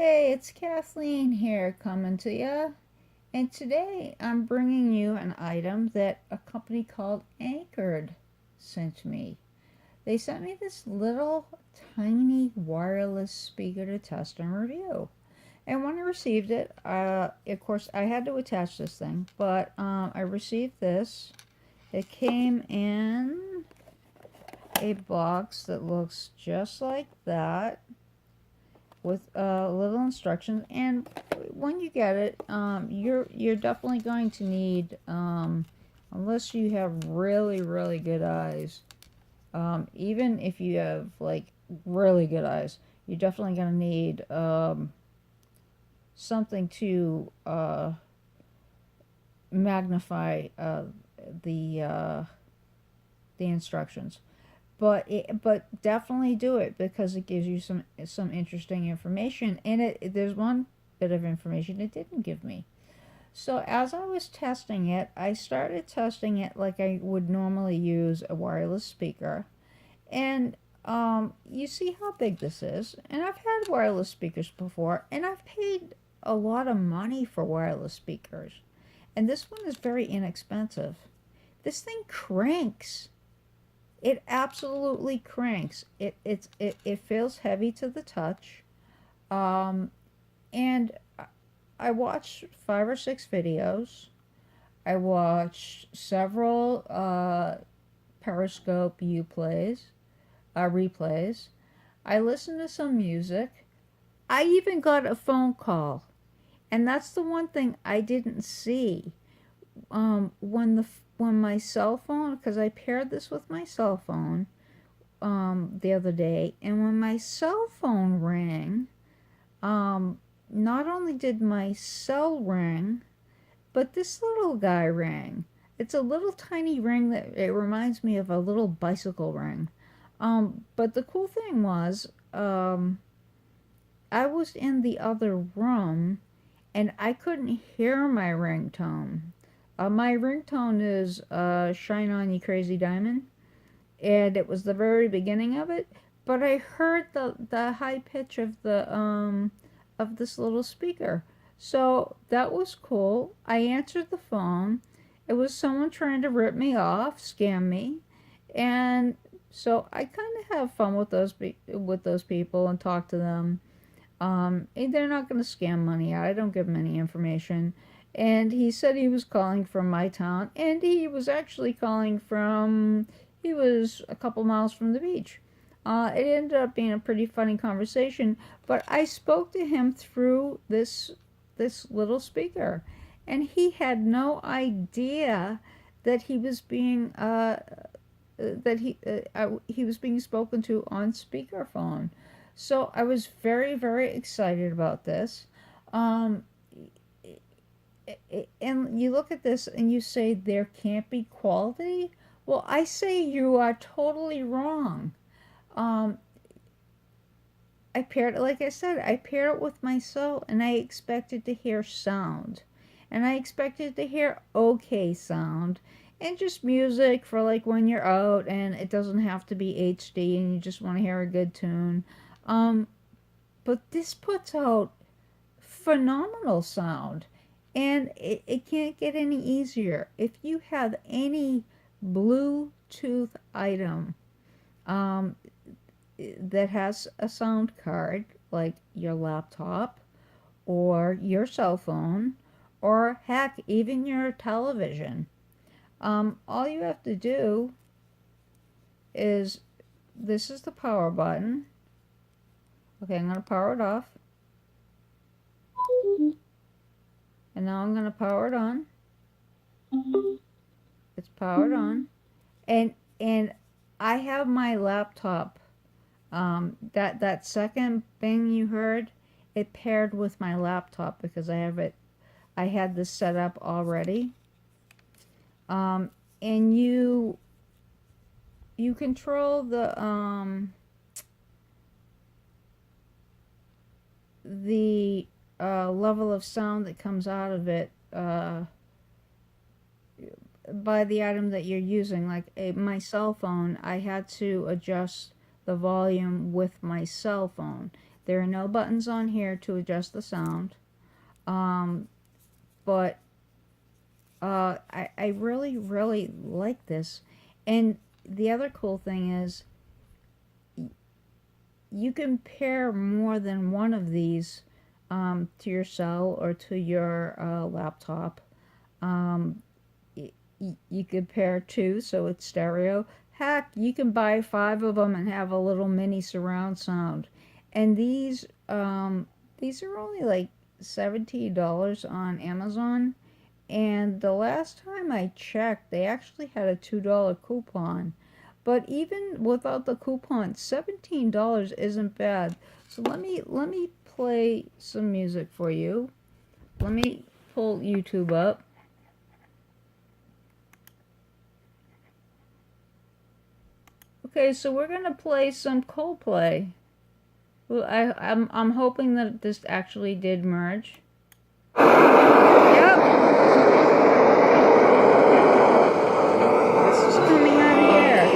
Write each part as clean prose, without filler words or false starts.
Hey, it's Kathleen here coming to you. And today I'm bringing you an item that a company called Ancord sent me. They sent me this little tiny wireless speaker to test and review. And when I received it, of course, I had to attach this thing, but I received this. It came in a box that looks just like that with little instructions. And when you get it, you're definitely going to need, unless you have really good eyes, even if you have like really good eyes, you're definitely going to need something to magnify the uh, the instructions. But definitely do it because it gives you some interesting information. And there's one bit of information it didn't give me. So as I was testing it, I started testing it like I would normally use a wireless speaker. And you see how big this is. And I've had wireless speakers before, and I've paid a lot of money for wireless speakers. And this one is very inexpensive. This thing cranks. It absolutely cranks. It feels heavy to the touch. Um, and I watched 5 or 6 videos. I watched several Periscope replays. I listened to some music. I even got a phone call, and that's the one thing I didn't see. When my cell phone, because I paired this with my cell phone the other day, and when my cell phone rang, um, not only did my cell ring, but this little guy rang. It's a little tiny ring that it reminds me of a little bicycle ring. But the cool thing was, I was in the other room and I couldn't hear my ringtone. My ringtone is Shine On You Crazy Diamond, and it was the very beginning of it, but I heard the high pitch of this little speaker. So that was cool. I answered the phone. It was someone trying to rip me off, scam me, and so I kind of have fun with those people and talk to them. They're not going to scam money out. I don't give them any information. And he said he was calling from my town, and he was actually calling from, he was a couple miles from the beach. It ended up being a pretty funny conversation, but I spoke to him through this little speaker, and he had no idea that he was being spoken to on speakerphone. So I was very excited about this. Um, and you look at this and you say there can't be quality. Well, I say you are totally wrong. Um, I paired it, like I said, I paired it with my cell, and I expected to hear sound, and I expected to hear okay sound, and just music for like when you're out, and it doesn't have to be HD, and you just want to hear a good tune. Um, but this puts out phenomenal sound, and it can't get any easier. If you have any Bluetooth item um, that has a sound card, like your laptop or your cell phone, or heck, even your television, all you have to do is, this is the power button. Okay, I'm going to power it off. And now I'm going to power it on. It's powered on. And I have my laptop. That second thing you heard, it paired with my laptop because I had this set up already. And you control the level of sound that comes out of it by the item that you're using. Like my cell phone, I had to adjust the volume with my cell phone. There are no buttons on here to adjust the sound. But I really, really like this. And the other cool thing is you can pair more than one of these to your cell or to your laptop. You could pair two, so it's stereo. Heck, you can buy 5 of them and have a little mini surround sound. And these are only like $17 on Amazon. And the last time I checked, they actually had a $2 coupon. But even without the coupon, $17 isn't bad. So let me play some music for you. Let me pull YouTube up. Okay, so we're gonna play some Coldplay. Well, I'm hoping that this actually did merge. Yep. This is coming out of here.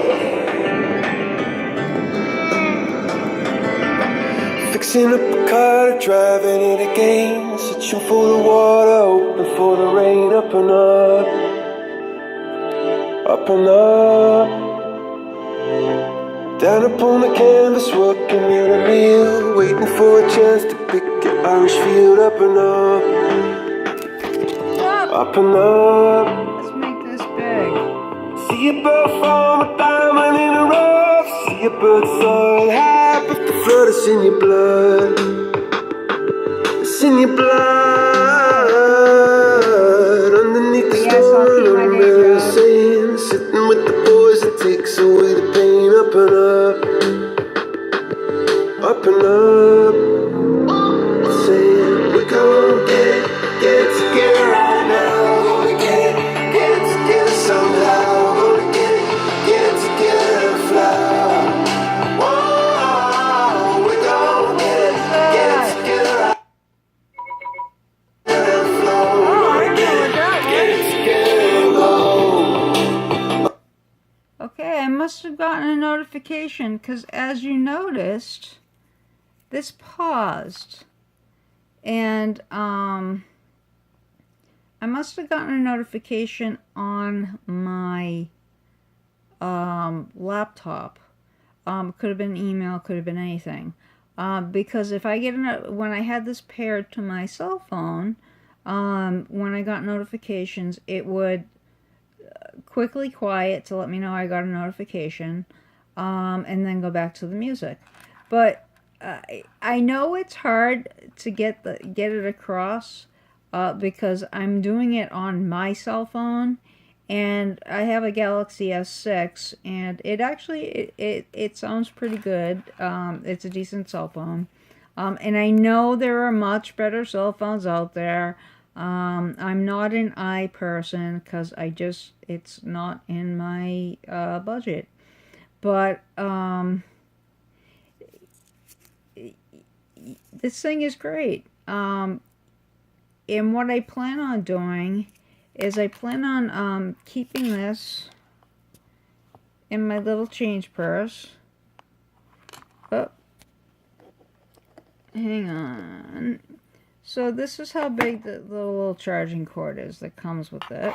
Fixing up a car, driving it again, searching for the water, hoping for the rain, up and up, up and up. Down upon the canvas, working in a meal, waiting for a chance to pick an Irish field, up and up, up and up. Let's make this big. See a bird form a diamond in a rough, see a bird soaring high, but the flood is in your blood, it's in your blood, underneath the storm, I'm saying, sitting with the boys, it takes away the pain, up and up and up, saying, we're gonna get together right now, gonna get together somehow, gonna get together and fly. Whoa, we're gonna get together right now and flow, gonna get together and go. Okay, I must have gotten a notification because as you noticed, this paused. And I must have gotten a notification on my laptop. Could have been an email, could have been anything. Because if I get when I had this paired to my cell phone, when I got notifications, it would quickly quiet to let me know I got a notification, and then go back to the music. But I know it's hard to get it across because I'm doing it on my cell phone, and I have a Galaxy S6, and it actually it sounds pretty good. It's a decent cell phone, and I know there are much better cell phones out there. I'm not an i person because it's not in my budget. But this thing is great. And what I plan on doing is I plan on keeping this in my little change purse. Oh, hang on. So this is how big the little charging cord is that comes with it.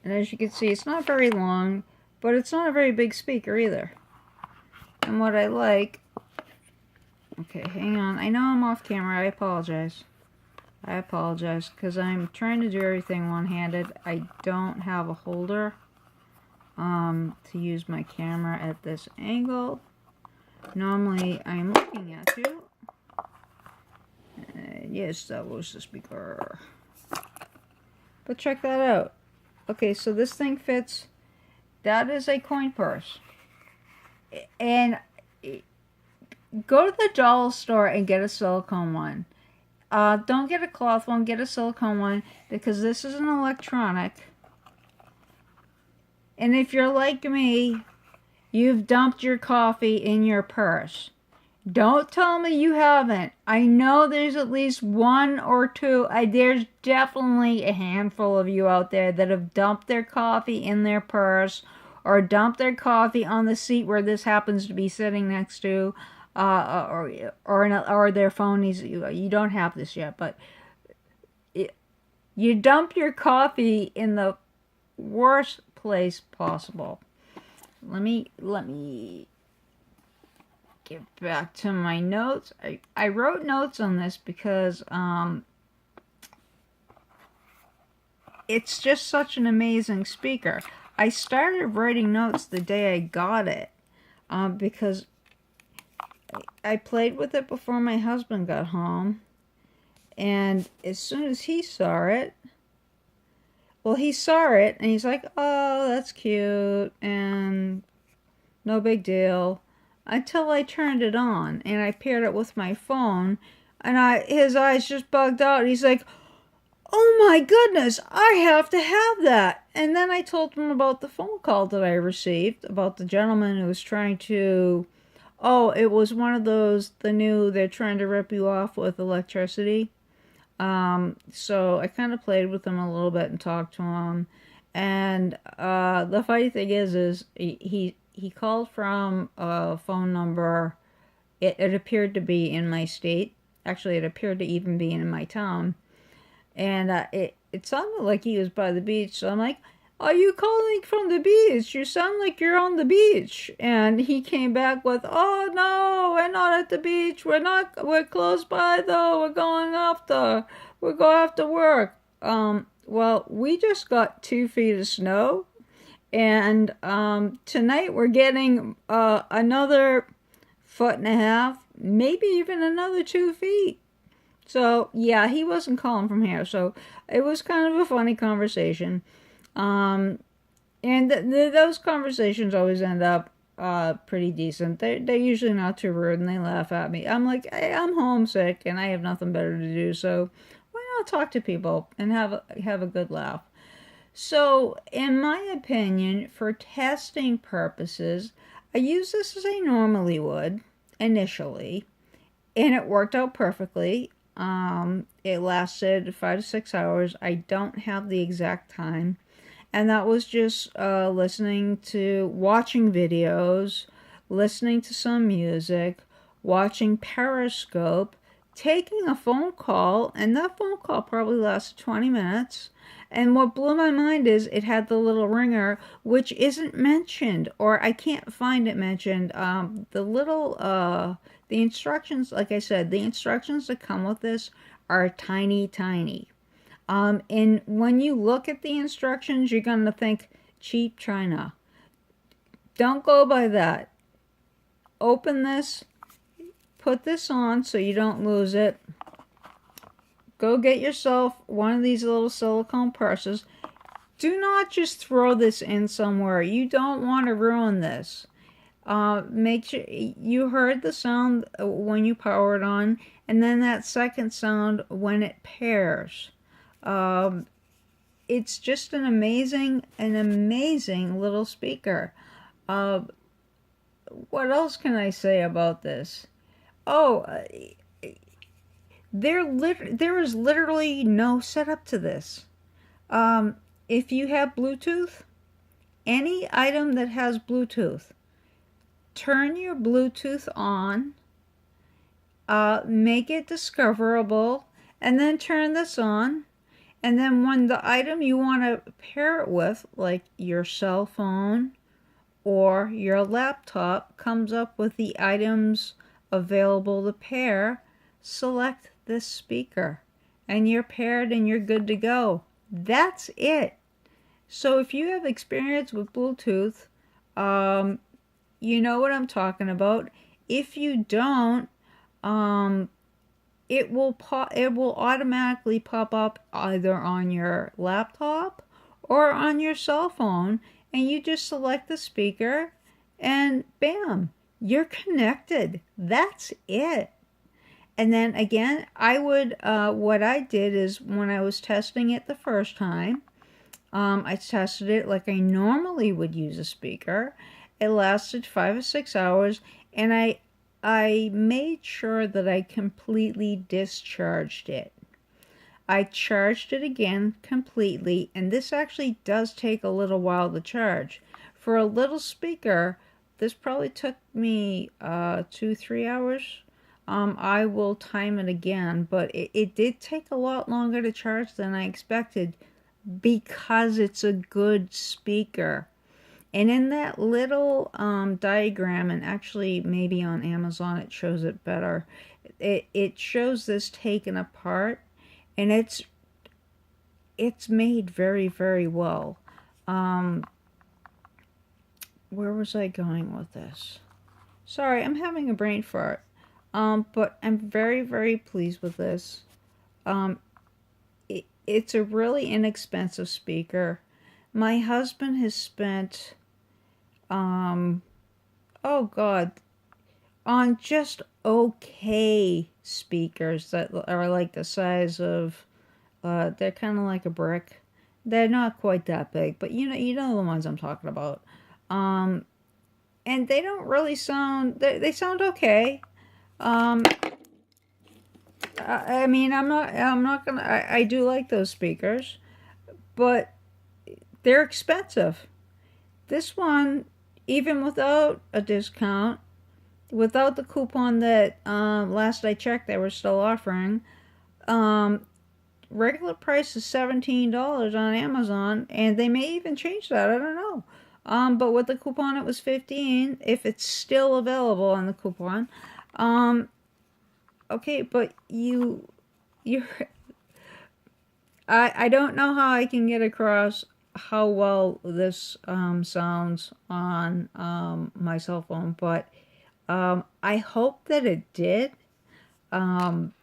And as you can see, it's not very long, but it's not a very big speaker either. And what I like... Okay, hang on. I know I'm off camera. I apologize. Because I'm trying to do everything one-handed. I don't have a holder to use my camera at this angle. Normally, I'm looking at you. Yes, that was the speaker. But check that out. Okay, so this thing fits. That is a coin purse. And go to the dollar store and get a silicone one. Don't get a cloth one, get a silicone one, because this is an electronic. And if you're like me, you've dumped your coffee in your purse. Don't tell me you haven't. I know there's at least one or two. There's definitely a handful of you out there that have dumped their coffee in their purse or dumped their coffee on the seat where this happens to be sitting next to. or their phone needs, you don't have this yet, but it, you dump your coffee in the worst place possible. Let me get back to my notes. I wrote notes on this because it's just such an amazing speaker. I started writing notes the day I got it because I played with it before my husband got home, and as soon as he saw it, he saw it and he's like, "Oh, that's cute," and no big deal. Until I turned it on and I paired it with my phone, and his eyes just bugged out. He's like, "Oh my goodness, I have to have that." And then I told him about the phone call that I received about the gentleman who was trying to, it was one of those, they're trying to rip you off with electricity. So I kind of played with him a little bit and talked to him. And the funny thing is he called from a phone number. It appeared to be in my state. Actually, it appeared to even be in my town. And it sounded like he was by the beach. So I'm like, "Are you calling from the beach? You sound like you're on the beach." And he came back with, "Oh no, we're not at the beach. We're close by though. We're going off to work." Well, we just got 2 feet of snow. And tonight we're getting another foot and a half, maybe even another 2 feet. So yeah, he wasn't calling from here. So it was kind of a funny conversation. And those conversations always end up pretty decent. They're usually not too rude, and they laugh at me. I'm like, "Hey, I'm homesick and I have nothing better to do, so why not talk to people and have a good laugh?" So, in my opinion, for testing purposes, I use this as I normally would initially, and it worked out perfectly. It lasted 5 to 6 hours. I don't have the exact time, and that was just watching videos, listening to some music, watching Periscope, taking a phone call, and that phone call probably lasted 20 minutes. And what blew my mind is it had the little ringer, which isn't mentioned, or I can't find it mentioned. The instructions, like I said, the instructions that come with this are tiny, tiny. And when you look at the instructions, you're going to think cheap China. Don't go by that. Open this, put this on so you don't lose it. Go get yourself one of these little silicone purses. Do not just throw this in somewhere. You don't want to ruin this. Make sure you heard the sound when you power it on, and then that second sound when it pairs. It's just an amazing little speaker. What else can I say about this? Oh, there is literally no setup to this. If you have Bluetooth, any item that has Bluetooth, turn your Bluetooth on, make it discoverable, and then turn this on. And then when the item you want to pair it with, like your cell phone or your laptop, comes up with the items available to pair, select this speaker and you're paired and you're good to go. That's it. So if you have experience with Bluetooth, you know what I'm talking about. If you don't, it will automatically pop up either on your laptop or on your cell phone, and you just select the speaker and bam, you're connected. That's it. And then again, what I did is when I was testing it the first time, I tested it like I normally would use a speaker. It lasted 5 or 6 hours, and I made sure that I completely discharged it. I charged it again completely, and this actually does take a little while to charge. For a little speaker, this probably took me 2, 3 hours. I will time it again, but it did take a lot longer to charge than I expected because it's a good speaker. And in that little diagram, and actually maybe on Amazon it shows it better, it shows this taken apart, and it's made very, very well. Um, where was I going with this? Sorry, I'm having a brain fart. But I'm very, very pleased with this. Um, it's a really inexpensive speaker. My husband has spent, um, oh God, on just okay speakers that are like the size of, they're kind of like a brick. They're not quite that big, but you know the ones I'm talking about. Um, and they don't really sound, they sound okay. Um, I mean, I'm not gonna, I do like those speakers, but they're expensive. This one, even without a discount, without the coupon that last I checked they were still offering, um, regular price is $17 on Amazon, and they may even change that. I don't know. But with the coupon it was 15 if it's still available on the coupon. Okay, but you I don't know how I can get across how well this sounds on my cell phone, but I hope that it did. Um,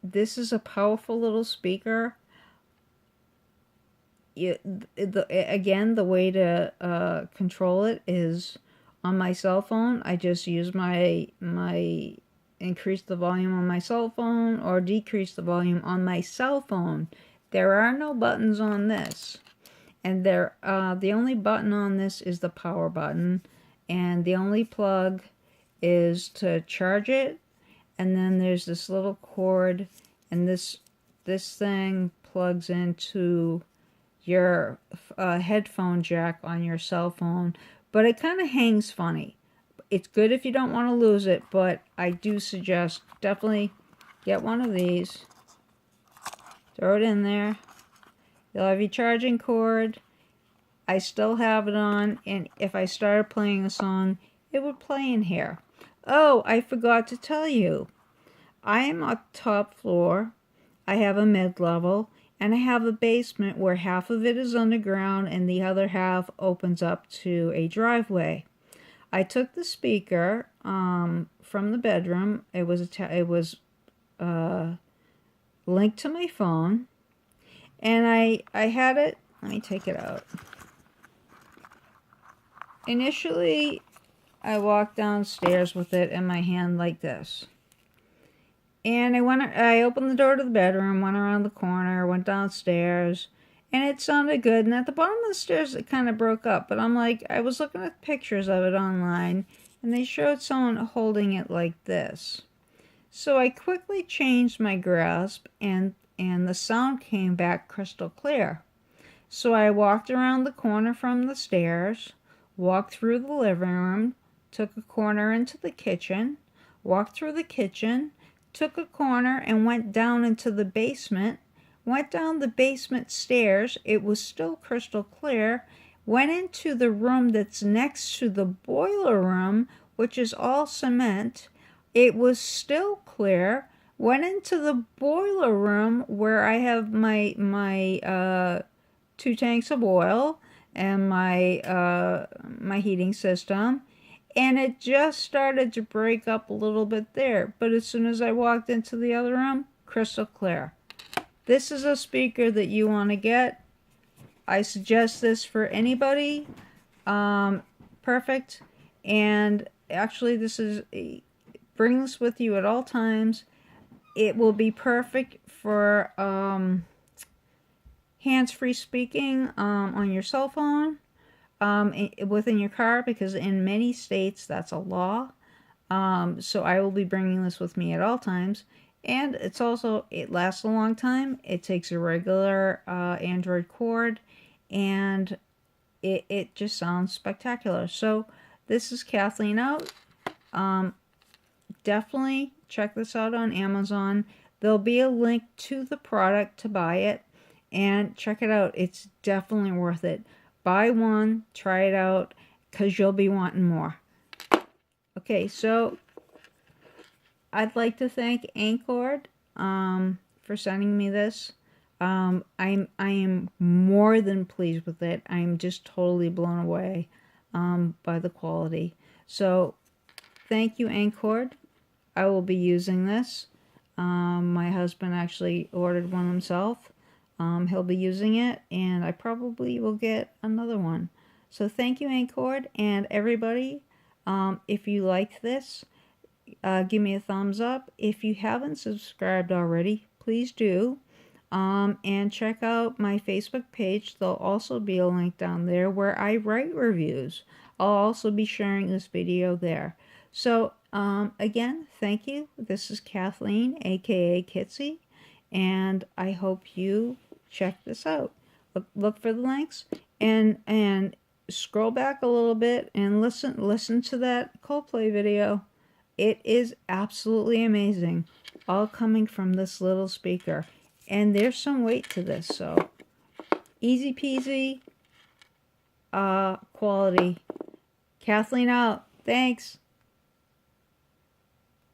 this is a powerful little speaker. Again, the way to control it is on my cell phone. I just use my increase the volume on my cell phone or decrease the volume on my cell phone. There are no buttons on this, and the only button on this is the power button, and the only plug is to charge it. And then there's this little cord, and this thing plugs into your headphone jack on your cell phone, but it kind of hangs funny. It's good if you don't want to lose it, but I do suggest definitely get one of these, throw it in there. You'll have your charging cord. I still have it on, and if I started playing a song, it would play in here. Oh, I forgot to tell you. I am on top floor. I have a mid-level, and I have a basement where half of it is underground and the other half opens up to a driveway. I took the speaker from the bedroom. It was linked to my phone, and I had it. Let me take it out. Initially, I walked downstairs with it in my hand like this. And I opened the door to the bedroom, went around the corner, went downstairs, and it sounded good. And at the bottom of the stairs, it kind of broke up. But I'm like, I was looking at pictures of it online, and they showed someone holding it like this. So I quickly changed my grasp, and the sound came back crystal clear. So I walked around the corner from the stairs, walked through the living room, took a corner into the kitchen, walked through the kitchen, took a corner and went down into the basement, went down the basement stairs. It was still crystal clear. Went into the room that's next to the boiler room, which is all cement. It was still clear. Went into the boiler room where I have my 2 tanks of oil and my heating system. And it just started to break up a little bit there. But as soon as I walked into the other room, crystal clear. This is a speaker that you want to get. I suggest this for anybody. Perfect. And actually, bring this with you at all times. It will be perfect for hands-free speaking on your cell phone. Within your car, because in many states that's a law. So I will be bringing this with me at all times. And it lasts a long time. It takes a regular Android cord, and it just sounds spectacular. So This is Kathleen out. Definitely check this out on Amazon. There'll be a link to the product to buy it, and check it out. It's definitely worth it. Buy one, try it out, because you'll be wanting more. Okay, so I'd like to thank Ancord for sending me this. I am more than pleased with it. I'm just totally blown away by the quality. So thank you, Ancord. I will be using this. My husband actually ordered one himself. He'll be using it, and I probably will get another one. So thank you, Ancord, and everybody. If you like this, give me a thumbs up. If you haven't subscribed already, please do. And check out my Facebook page. There'll also be a link down there where I write reviews. I'll also be sharing this video there. So, again, thank you. This is Kathleen, aka Kitsy, and I hope you check this out. Look for the links and scroll back a little bit and listen to that Coldplay video. It is absolutely amazing, all coming from this little speaker. And there's some weight to this, so easy peasy quality. Kathleen out. Thanks.